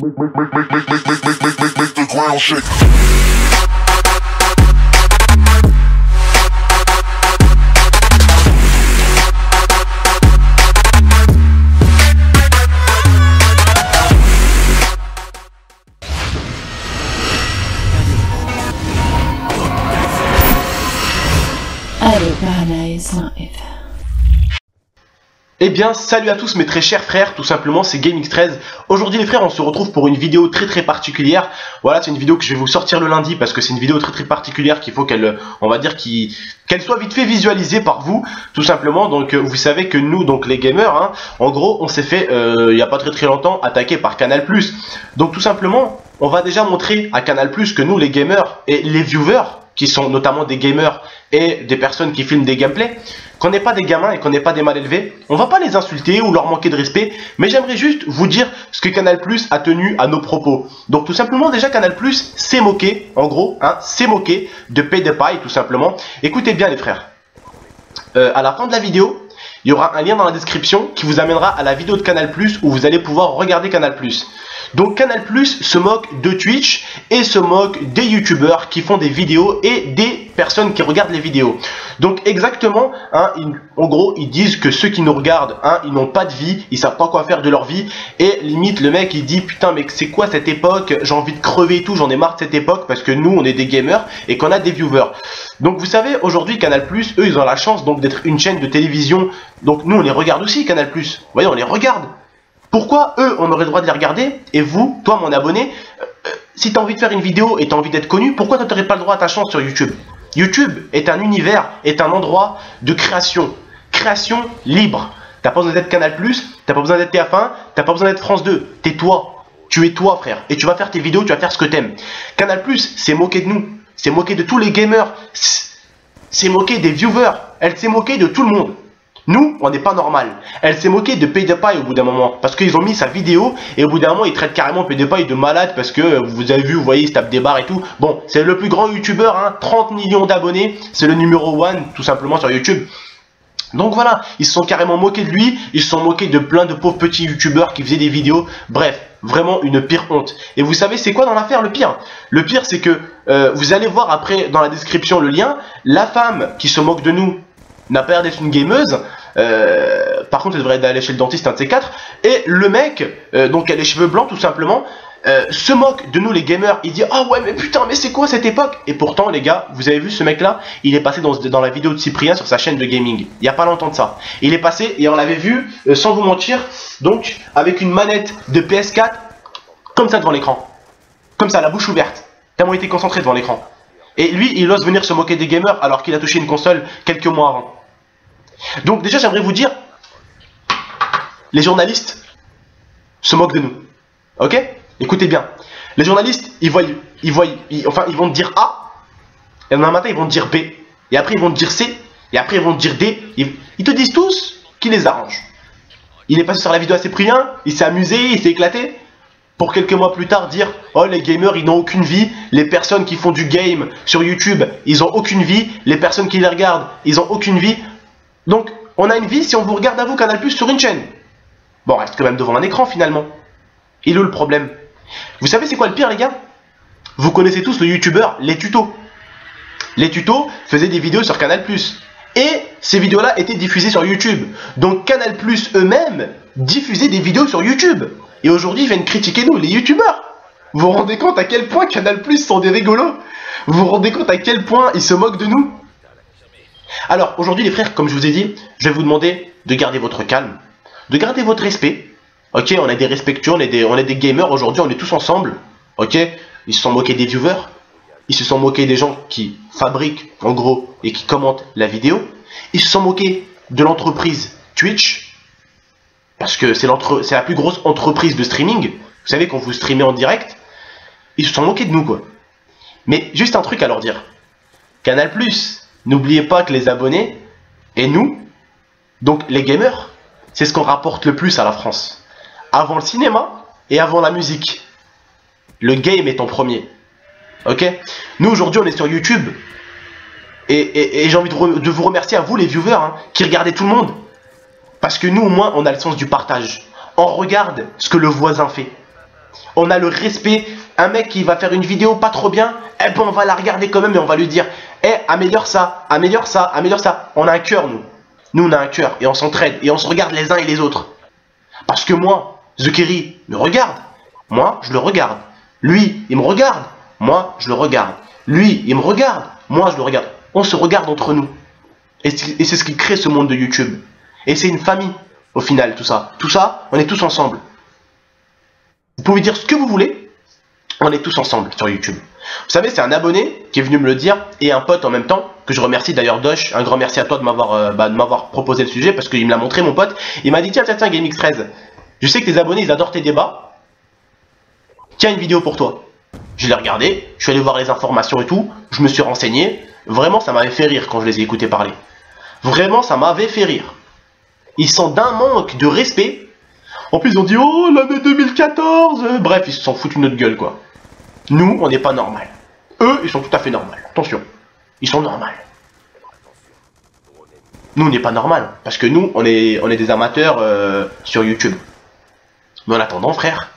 Make the ground shake. Eh bien, salut à tous mes très chers frères, tout simplement c'est GameX13. Aujourd'hui les frères, on se retrouve pour une vidéo très particulière. Voilà, c'est une vidéo que je vais vous sortir le lundi parce que c'est une vidéo très particulière qu'il faut qu'elle, on va dire, qu'elle soit vite fait visualisée par vous, tout simplement. Donc vous savez que nous, donc les gamers, hein, en gros, on s'est fait, il n'y a pas très longtemps, attaquer par Canal+. Donc tout simplement, on va déjà montrer à Canal+, que nous les gamers et les viewers, qui sont notamment des gamers et des personnes qui filment des gameplays, qu'on n'est pas des gamins et qu'on n'est pas des mal élevés, on va pas les insulter ou leur manquer de respect, mais j'aimerais juste vous dire ce que Canal+ a tenu à nos propos. Donc tout simplement, déjà Canal+ s'est moqué, en gros, hein, s'est moqué de PewDiePie, tout simplement. Écoutez bien les frères, à la fin de la vidéo, il y aura un lien dans la description qui vous amènera à la vidéo de Canal+, où vous allez pouvoir regarder Canal+. Donc Canal+ se moque de Twitch et se moque des youtubeurs qui font des vidéos et des personnes qui regardent les vidéos. Donc exactement, hein, en gros, ils disent que ceux qui nous regardent, hein, ils n'ont pas de vie, ils savent pas quoi faire de leur vie. Et limite, le mec, il dit, putain, mais c'est quoi cette époque? J'ai envie de crever et tout, j'en ai marre de cette époque parce que nous, on est des gamers et qu'on a des viewers. Donc vous savez, aujourd'hui, Canal+, eux, ils ont la chance donc d'être une chaîne de télévision. Donc nous, on les regarde aussi, Canal+. Vous voyez, on les regarde. Pourquoi eux, on aurait le droit de les regarder? Et vous, toi, mon abonné, si tu as envie de faire une vidéo et tu as envie d'être connu, pourquoi tu n'aurais pas le droit à ta chance sur YouTube? YouTube est un univers, est un endroit de création. Création libre. T'as pas besoin d'être Canal+, t'as pas besoin d'être TF1, t'as pas besoin d'être France 2. T'es toi. Tu es toi, frère. Et tu vas faire tes vidéos, tu vas faire ce que t'aimes. Canal+, c'est moqué de nous. C'est moqué de tous les gamers. C'est moqué des viewers. Elle s'est moquée de tout le monde. Nous, on n'est pas normal. Elle s'est moquée de PewDiePie au bout d'un moment. Parce qu'ils ont mis sa vidéo et au bout d'un moment, ils traitent carrément PewDiePie de malade parce que vous avez vu, vous voyez, il se tape des barres et tout. Bon, c'est le plus grand youtubeur, hein, 30 millions d'abonnés. C'est le numéro 1 tout simplement sur YouTube. Donc voilà, ils se sont carrément moqués de lui. Ils se sont moqués de plein de pauvres petits youtubeurs qui faisaient des vidéos. Bref, vraiment une pire honte. Et vous savez, c'est quoi dans l'affaire le pire? Le pire, c'est que vous allez voir après dans la description le lien. La femme qui se moque de nous n'a pas l'air d'être une gameuse. Par contre elle devrait aller chez le dentiste, un de ces quatre. Et le mec, donc qui a les cheveux blancs tout simplement, se moque de nous les gamers. Il dit ah ouais mais putain mais c'est quoi cette époque? Et pourtant les gars, vous avez vu ce mec là, il est passé dans la vidéo de Cyprien sur sa chaîne de gaming. Il n'y a pas longtemps de ça. Il est passé et on l'avait vu, sans vous mentir, donc avec une manette de PS4 comme ça devant l'écran. Comme ça, la bouche ouverte. Tellement il était concentré devant l'écran. Et lui il ose venir se moquer des gamers alors qu'il a touché une console quelques mois avant. Donc déjà j'aimerais vous dire, les journalistes se moquent de nous, ok? Écoutez bien, les journalistes ils vont te dire A, et demain matin ils vont te dire B, et après ils vont te dire C, et après ils vont te dire D, ils te disent tous qu'ils les arrangent. Il est passé sur la vidéo à Cyprien, il s'est amusé, il s'est éclaté, pour quelques mois plus tard dire oh les gamers ils n'ont aucune vie, les personnes qui font du game sur YouTube ils ont aucune vie, les personnes qui les regardent ils ont aucune vie. Donc, on a une vie si on vous regarde à vous, Canal+, sur une chaîne. Bon, on reste quand même devant un écran, finalement. Il est où le problème? Vous savez c'est quoi le pire, les gars? Vous connaissez tous le youtubeur Les Tutos. Les Tutos faisaient des vidéos sur Canal+. Et ces vidéos-là étaient diffusées sur YouTube. Donc, Canal+ eux-mêmes diffusaient des vidéos sur YouTube. Et aujourd'hui, ils viennent critiquer nous, les youtubeurs. Vous vous rendez compte à quel point Canal+ sont des rigolos? Vous vous rendez compte à quel point ils se moquent de nous? Alors aujourd'hui les frères, comme je vous ai dit, je vais vous demander de garder votre calme, de garder votre respect. Ok, on est des respectueux, on est des gamers aujourd'hui, on est tous ensemble. Ok, ils se sont moqués des viewers, ils se sont moqués des gens qui fabriquent en gros et qui commentent la vidéo. Ils se sont moqués de l'entreprise Twitch, parce que c'est la plus grosse entreprise de streaming. Vous savez quand vous streamez en direct, ils se sont moqués de nous quoi. Mais juste un truc à leur dire, Canal+, n'oubliez pas que les abonnés, et nous, donc les gamers, c'est ce qu'on rapporte le plus à la France. Avant le cinéma et avant la musique. Le game est en premier. Ok? Nous aujourd'hui on est sur YouTube. Et j'ai envie de vous remercier à vous les viewers hein, qui regardez tout le monde. Parce que nous au moins on a le sens du partage. On regarde ce que le voisin fait. On a le respect. Un mec qui va faire une vidéo pas trop bien, eh ben on va la regarder quand même et on va lui dire, eh, améliore ça, améliore ça, améliore ça. On a un cœur, nous. Nous, on a un cœur et on s'entraide et on se regarde les uns et les autres. Parce que moi, Zekeri me regarde. Moi, je le regarde. Lui, il me regarde. Moi, je le regarde. Lui, il me regarde. Moi, je le regarde. On se regarde entre nous. Et c'est ce qui crée ce monde de YouTube. Et c'est une famille, au final, tout ça. Tout ça, on est tous ensemble. Vous pouvez dire ce que vous voulez, on est tous ensemble sur YouTube. Vous savez, c'est un abonné qui est venu me le dire, et un pote en même temps, que je remercie d'ailleurs, Dosh. Un grand merci à toi de m'avoir proposé le sujet, parce qu'il me l'a montré, mon pote. Il m'a dit, tiens, GameX13, je sais que tes abonnés, ils adorent tes débats. Tiens, une vidéo pour toi. Je l'ai regardé, je suis allé voir les informations et tout, je me suis renseigné. Vraiment, ça m'avait fait rire quand je les ai écoutés parler. Vraiment, ça m'avait fait rire. Ils sont d'un manque de respect. En plus, ils ont dit, oh, l'année 2014. Bref, ils se sont foutus de notre gueule, quoi. Nous, on n'est pas normal. Eux, ils sont tout à fait normaux. Attention, ils sont normaux. Nous, on n'est pas normal. Parce que nous, on est des amateurs sur YouTube. Mais en attendant, frère,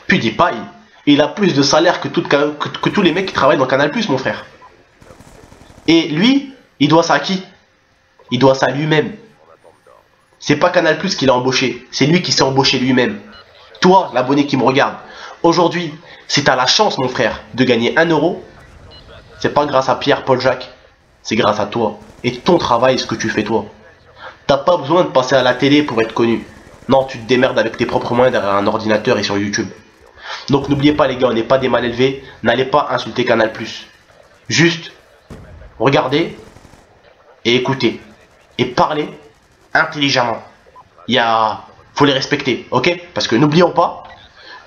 PewDiePie, il a plus de salaire que tous les mecs qui travaillent dans Canal+, mon frère. Et lui, il doit ça à qui? Il doit ça à lui-même. C'est pas Canal+ qui l'a embauché, c'est lui qui s'est embauché lui-même. Toi, l'abonné qui me regarde, aujourd'hui, si tu as la chance, mon frère, de gagner 1 euro, c'est pas grâce à Pierre, Paul, Jacques, c'est grâce à toi. Et ton travail, ce que tu fais toi. T'as pas besoin de passer à la télé pour être connu. Non, tu te démerdes avec tes propres moyens derrière un ordinateur et sur YouTube. Donc n'oubliez pas les gars, on n'est pas des mal élevés, n'allez pas insulter Canal+. Juste, regardez et écoutez. Et parlez intelligemment. Faut les respecter, ok? Parce que n'oublions pas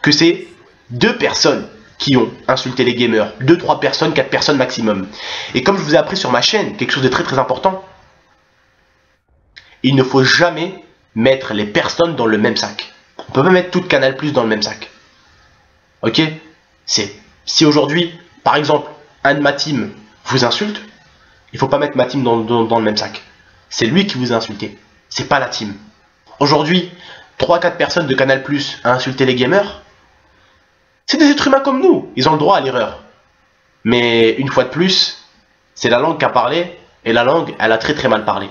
que c'est 2 personnes qui ont insulté les gamers. 2, 3 personnes, 4 personnes maximum. Et comme je vous ai appris sur ma chaîne, quelque chose de très très important, il ne faut jamais mettre les personnes dans le même sac. On peut pas mettre toute Canal+ dans le même sac. Ok? Si aujourd'hui, par exemple, un de ma team vous insulte, il ne faut pas mettre ma team dans le même sac. C'est lui qui vous a insulté. C'est pas la team. Aujourd'hui, 3-4 personnes de Canal+ à insulter les gamers, c'est des êtres humains comme nous. Ils ont le droit à l'erreur. Mais une fois de plus, c'est la langue qui a parlé, et la langue, elle a très très mal parlé.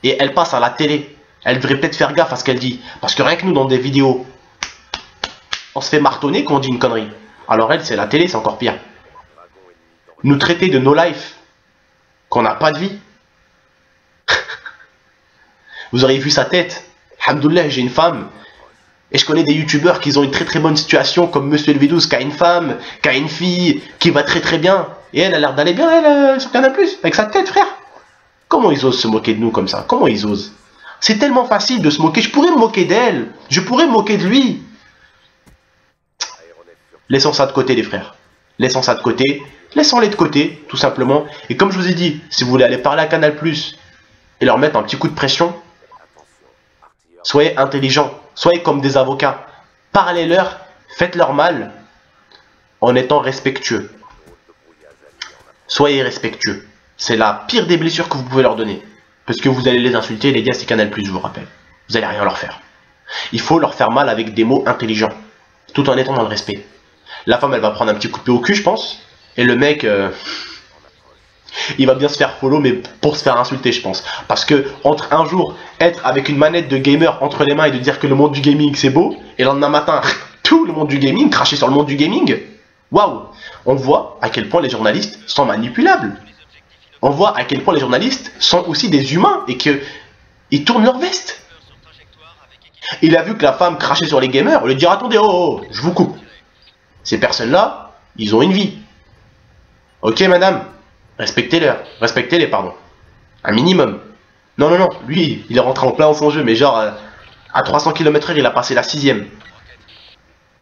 Et elle passe à la télé. Elle devrait peut-être faire gaffe à ce qu'elle dit. Parce que rien que nous, dans des vidéos, on se fait martonner quand on dit une connerie. Alors elle, c'est la télé, c'est encore pire. Nous traiter de no life, qu'on n'a pas de vie. Vous auriez vu sa tête. Alhamdoulilah, j'ai une femme. Et je connais des youtubeurs qui ont une très très bonne situation, comme Monsieur Elvidous, qui a une femme, qui a une fille, qui va très très bien. Et elle a l'air d'aller bien, elle, sur Canal+, avec sa tête, frère. Comment ils osent se moquer de nous comme ça? Comment ils osent? C'est tellement facile de se moquer. Je pourrais me moquer d'elle. Je pourrais me moquer de lui. Laissons ça de côté, les frères. Laissons ça de côté. Laissons-les de côté, tout simplement. Et comme je vous ai dit, si vous voulez aller parler à Canal+, et leur mettre un petit coup de pression, soyez intelligents. Soyez comme des avocats. Parlez-leur, faites-leur mal, en étant respectueux. Soyez respectueux. C'est la pire des blessures que vous pouvez leur donner. Parce que vous allez les insulter, les gars, c'est Canal+, je vous rappelle. Vous n'allez rien leur faire. Il faut leur faire mal avec des mots intelligents, tout en étant dans le respect. La femme, elle va prendre un petit coup de pied au cul, je pense. Et le mec, il va bien se faire follow, mais pour se faire insulter, je pense. Parce que, entre un jour, être avec une manette de gamer entre les mains et de dire que le monde du gaming, c'est beau, et le lendemain matin, tout le monde du gaming, cracher sur le monde du gaming, waouh! On voit à quel point les journalistes sont manipulables. On voit à quel point les journalistes sont aussi des humains et qu'ils tournent leur veste. Il a vu que la femme crachait sur les gamers, on lui dit attendez, oh, je vous coupe. Ces personnes-là, ils ont une vie. Ok madame, respectez-les, pardon. Un minimum. Non, non, non, lui, il est rentré en plein dans son jeu, mais genre, à 300 km/h, il a passé la 6ème.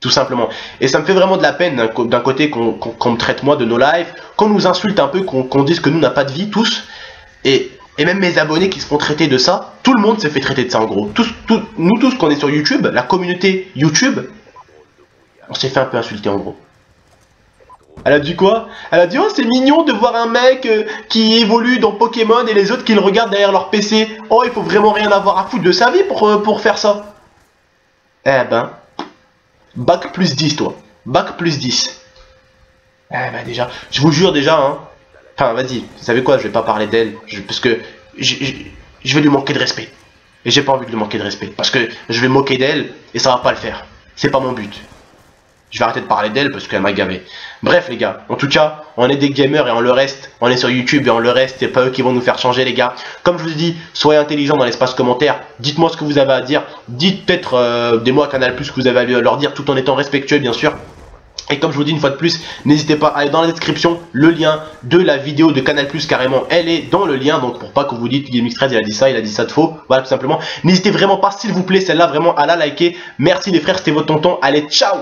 Tout simplement. Et ça me fait vraiment de la peine d'un côté qu'on me traite moi de no life, qu'on nous insulte un peu, qu'on dise que nous n'a pas de vie, tous. Et même mes abonnés qui se font traiter de ça, tout le monde s'est fait traiter de ça en gros. Nous tous qu'on est sur YouTube, la communauté YouTube, on s'est fait un peu insulter en gros. Elle a dit quoi? Elle a dit oh c'est mignon de voir un mec qui évolue dans Pokémon et les autres qui le regardent derrière leur PC. Oh il faut vraiment rien avoir à foutre de sa vie pour faire ça. Eh ben, Bac plus 10, toi. Bac plus 10. Eh bah déjà, je vous jure déjà, hein. Enfin, vas-y, vous savez quoi, je vais pas parler d'elle, parce que je vais lui manquer de respect. Et j'ai pas envie de lui manquer de respect, parce que je vais moquer d'elle, et ça va pas le faire. C'est pas mon but. Je vais arrêter de parler d'elle, parce qu'elle m'a gavé. Bref, les gars, en tout cas, on est des gamers, et on le reste. On est sur YouTube, et on le reste, c'est pas eux qui vont nous faire changer, les gars. Comme je vous ai dit, soyez intelligents dans l'espace commentaire. Dites-moi ce que vous avez à dire. Dites peut-être des mots à Canal+, que vous avez à leur dire, tout en étant respectueux, bien sûr. Et comme je vous dis une fois de plus, n'hésitez pas à aller dans la description, le lien de la vidéo de Canal+, carrément, elle est dans le lien, donc pour pas que vous dites GameX13 il a dit ça de faux, voilà tout simplement. N'hésitez vraiment pas, s'il vous plaît, celle-là vraiment à la liker. Merci les frères, c'était votre tonton, allez ciao.